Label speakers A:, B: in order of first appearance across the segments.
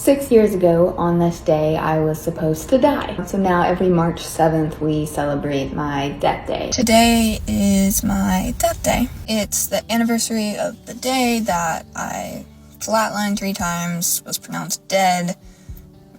A: 6 years ago on this day, I was supposed to die. So now every March 7th, we celebrate my death day.
B: Today is my death day. It's the anniversary of the day that I flatlined 3 times, was pronounced dead.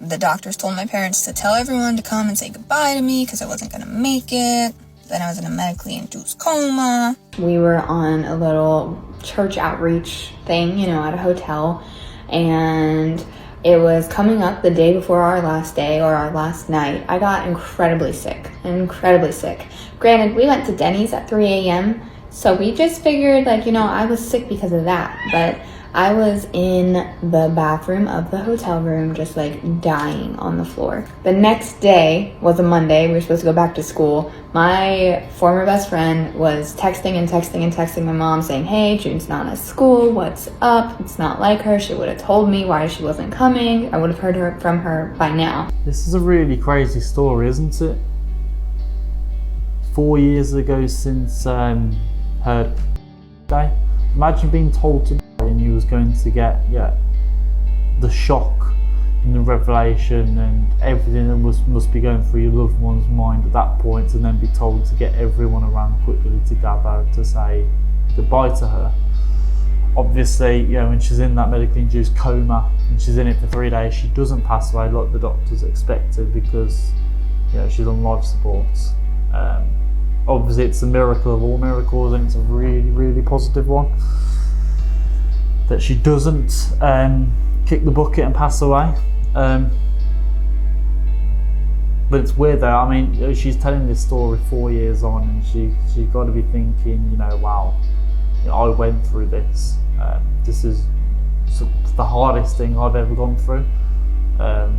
B: The doctors told my parents to tell everyone to come and say goodbye to me because I wasn't gonna make it. Then I was in a medically induced coma.
A: We were on a little church outreach thing, at a hotel, and it was coming up the day before our last day or our last night. I got incredibly sick. Granted, we went to Denny's at 3 a.m., so we just figured, I was sick because of that. But I was in the bathroom of the hotel room just dying on the floor. The next day was a Monday. We were supposed to go back to school. My former best friend was texting my mom saying, hey, June's not at school. What's up? It's not like her. She would have told me why she wasn't coming. I would have heard from her by now.
C: This is a really crazy story, isn't it? 4 years ago since her day. Imagine being told to die and you was going to get the shock and the revelation and everything that must be going through your loved one's mind at that point, and then be told to get everyone around quickly to gather to say goodbye to her. Obviously, when she's in that medically induced coma and she's in it for 3 days, she doesn't pass away like the doctors expected because she's on life support. Obviously, it's a miracle of all miracles, and it's a really, really positive one that she doesn't kick the bucket and pass away. But it's weird though. I mean, she's telling this story 4 years on, and she's got to be thinking, wow, I went through this. This is the hardest thing I've ever gone through, and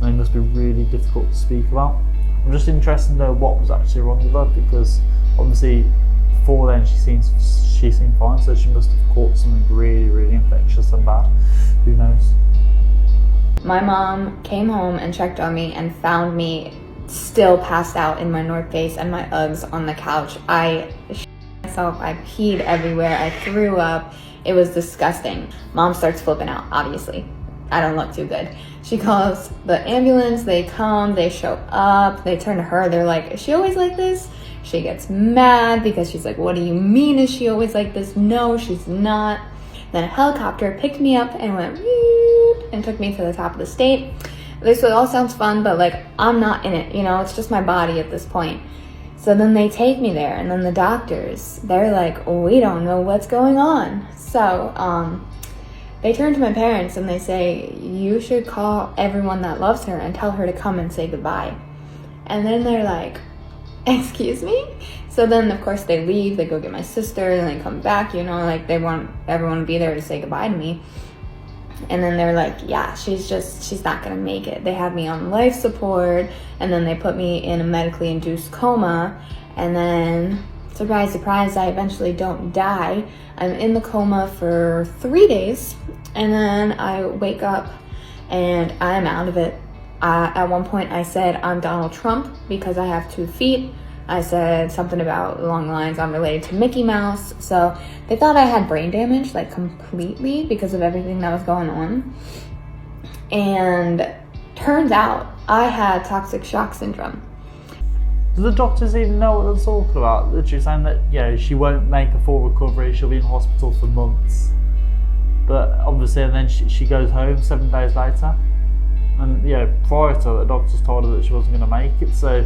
C: it must be really difficult to speak about. I'm just interested to know what was actually wrong with her, because obviously before then she seemed fine, so she must have caught something really, really infectious and bad. Who knows?
A: My mom came home and checked on me and found me still passed out in my North Face and my Uggs on the couch. I shit myself, I peed everywhere, I threw up. It was disgusting. Mom starts flipping out, obviously. I don't look too good. She calls the ambulance, they come, they show up, they turn to her, they're like, is she always like this? She gets mad because she's like, what do you mean, is she always like this? No, she's not. Then a helicopter picked me up and went and took me to the top of the state. This all sounds fun, but I'm not in it, it's just my body at this point. So then they take me there, and then the doctors, they're like, we don't know what's going on. So, they turn to my parents and they say, you should call everyone that loves her and tell her to come and say goodbye. And then they're like, excuse me? So then, of course, they leave, they go get my sister, and they come back, they want everyone to be there to say goodbye to me. And then they're like, yeah, she's not gonna make it. They have me on life support, and then they put me in a medically induced coma, and then, surprise, surprise, I eventually don't die. I'm in the coma for 3 days, and then I wake up and I'm out of it. At one point I said I'm Donald Trump because I have 2 feet. I said something along the lines I'm related to Mickey Mouse. So they thought I had brain damage, completely, because of everything that was going on. And turns out I had toxic shock syndrome.
C: Do the doctors even know what they're talking about? They're saying that, she won't make a full recovery, she'll be in hospital for months. But obviously, and then she goes home 7 days later. And, prior to it, the doctors told her that she wasn't going to make it. So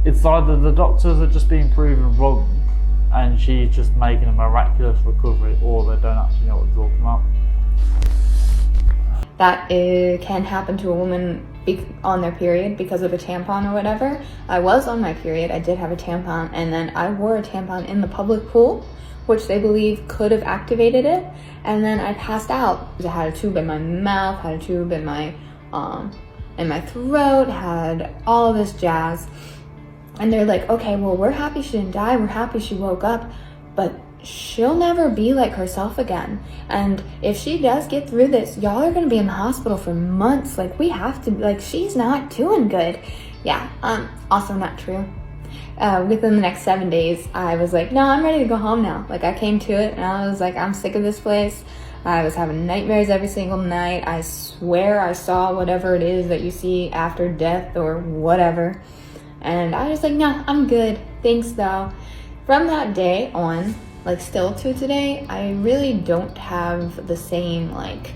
C: it's either the doctors are just being proven wrong and she's just making a miraculous recovery, or they don't actually know what they're talking about.
A: That can happen to a woman on their period because of a tampon or whatever. I was on my period, I did have a tampon, and then I wore a tampon in the public pool, which they believe could have activated it, and then I passed out. I had a tube in my mouth, had a tube in my throat, had all of this jazz. And they're like, okay, well, we're happy she didn't die, we're happy she woke up, but she'll never be like herself again. And if she does get through this, y'all are gonna be in the hospital for months. We have to, she's not doing good. Yeah, also not true. Within the next 7 days, I was like, no, I'm ready to go home now. I came to it and I was like, I'm sick of this place. I was having nightmares every single night. I swear I saw whatever it is that you see after death or whatever. And I was just like, nah, I'm good. Thanks though. From that day on, like still to today, I really don't have the same like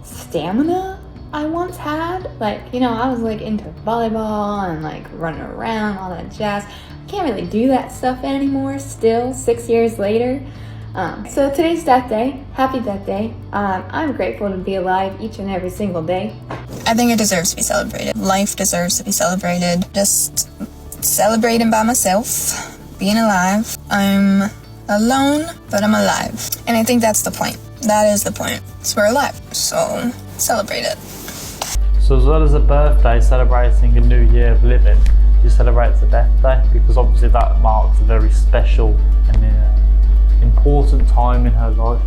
A: stamina I once had. Like, you know, I was like into volleyball and like running around, all that jazz. I can't really do that stuff anymore still, 6 years later. So today's death day. Happy death day. I'm grateful to be alive each and every single day.
B: I think it deserves to be celebrated. Life deserves to be celebrated. Just celebrating by myself, being alive. I'm alone, but I'm alive. And I think that's the point. That is the point. So we're alive. So celebrate it.
C: So as well as a birthday celebrating a new year of living, you celebrate the death day, because obviously that marks a very special and important time in her life.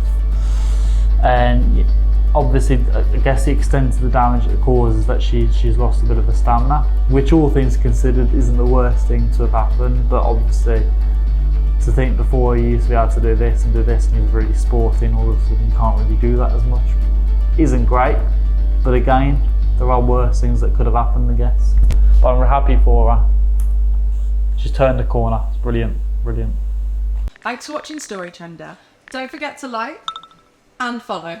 C: And obviously, I guess the extent of the damage it causes is that she's lost a bit of her stamina, which all things considered isn't the worst thing to have happened, but obviously to think before you used to be able to do this and he was really sporty, and all of a sudden you can't really do that as much, isn't great. But again, there are worse things that could have happened, I guess. But I'm happy for her. She's turned the corner. It's brilliant, brilliant.
D: Thanks for watching StoryTrender. Don't forget to like and follow.